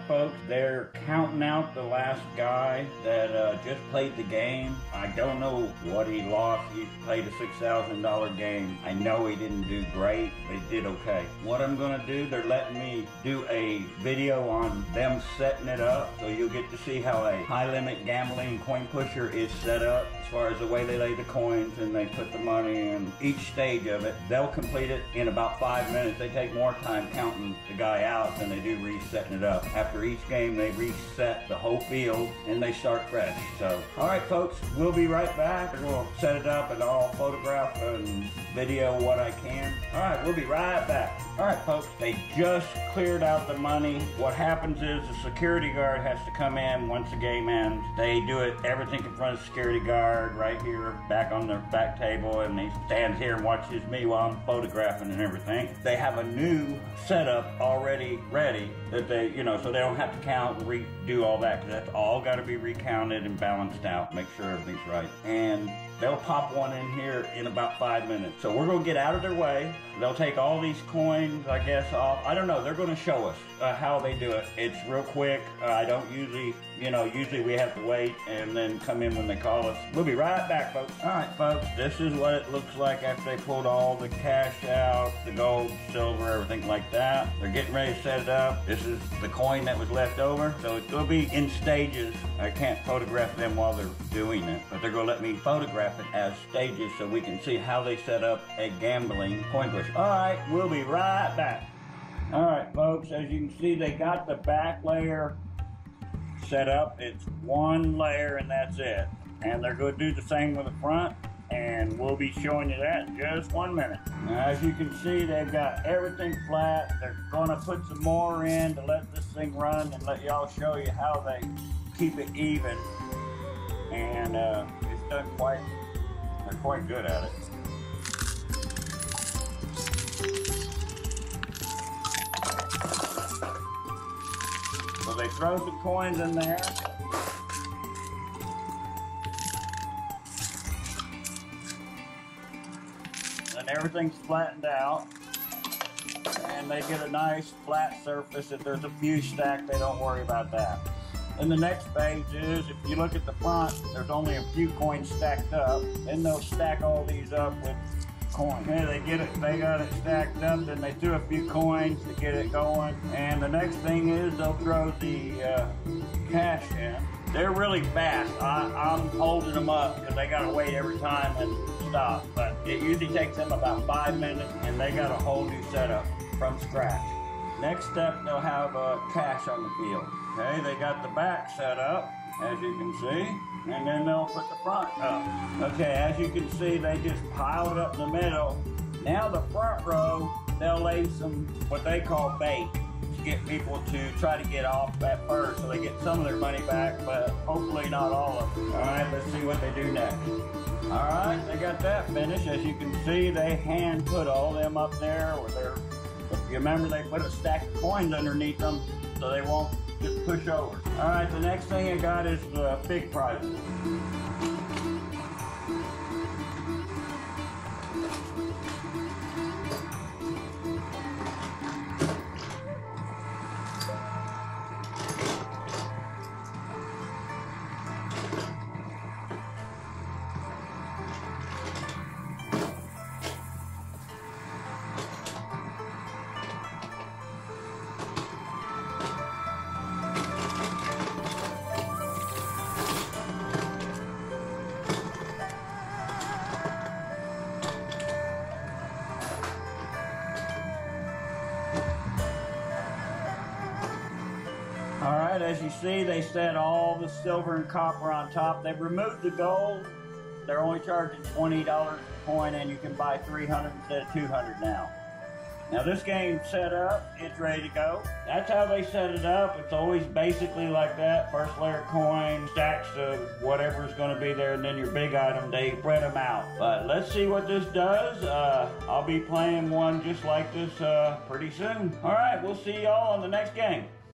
folks, they're counting out the last guy that just played the game. I don't know what he lost. He played a $6,000 game. I know he didn't do great, but he did okay. What I'm gonna do, they're letting me do a video on them setting it up, so you'll get to see how a high limit gambling coin pusher is set up as far as the way they lay the coins and they put the money in each stage of it. They'll complete it in about 5 minutes. They take more time counting the guy out than they do resetting it up. After each game, they reset the whole field and they start fresh. So, all right, folks, we'll be right back. We'll set it up and I'll photograph and video what I can. All right, we'll be right back. All right, folks, they just cleared out the money. What happens is the security guard has to come in once the game ends. They do it, everything in front of the security guard right here, back on their back table, and he stands here and watches me while I'm photographing and everything. They have a new setup already ready that they, so they don't have to count and redo all that, because that's all got to be recounted and balanced out, make sure everything's right. And they'll pop one in here in about 5 minutes. So we're gonna get out of their way. They'll take all these coins, I guess, off. I don't know, they're gonna show us how they do it. It's real quick. I don't usually, usually we have to wait and then come in when they call us. We'll be right back, folks. All right, folks, this is what it looks like after they pulled all the cash out, the gold, silver, everything like that. They're getting ready to set it up. This is the coin that was left over. So it's gonna be in stages. I can't photograph them while they're doing it, but they're gonna let me photograph it as stages so we can see how they set up a gambling coin push. All right, we'll be right back. All right, folks, as you can see, they got the back layer set up. It's one layer and that's it. And they're going to do the same with the front, and we'll be showing you that in just 1 minute. Now, as you can see, they've got everything flat. They're going to put some more in to let this thing run and let y'all show you how they keep it even. And it's done they're quite good at it. So they throw some coins in there. Then everything's flattened out. And they get a nice flat surface. If there's a few stacked, they don't worry about that. And the next phase is, if you look at the front, there's only a few coins stacked up. Then they'll stack all these up with coins. Okay, they got it stacked up, then they threw a few coins to get it going. And the next thing is they'll throw the cash in. They're really fast. I'm holding them up because they gotta wait every time and stop. But it usually takes them about 5 minutes, and they got a whole new setup from scratch. Next step, they'll have cash on the field. Okay, they got the back set up, as you can see, and then they'll put the front up. Okay, as you can see, they just piled up in the middle. Now the front row, they'll lay some, what they call bait, to get people to try to get off at first, so they get some of their money back, but hopefully not all of it. All right, let's see what they do next. All right, they got that finished. As you can see, they hand put all them up there, or if you remember, they put a stack of coins underneath them so they won't just push over. All right, the next thing I got is the big prizes. All right, as you see, they set all the silver and copper on top. They've removed the gold. They're only charging $20 a coin, and you can buy 300 instead of 200 now. Now this game's set up, it's ready to go. That's how they set it up. It's always basically like that. First layer coin, stacks of whatever's gonna be there, and then your big item, they spread them out. But let's see what this does. I'll be playing one just like this pretty soon. All right, we'll see y'all on the next game.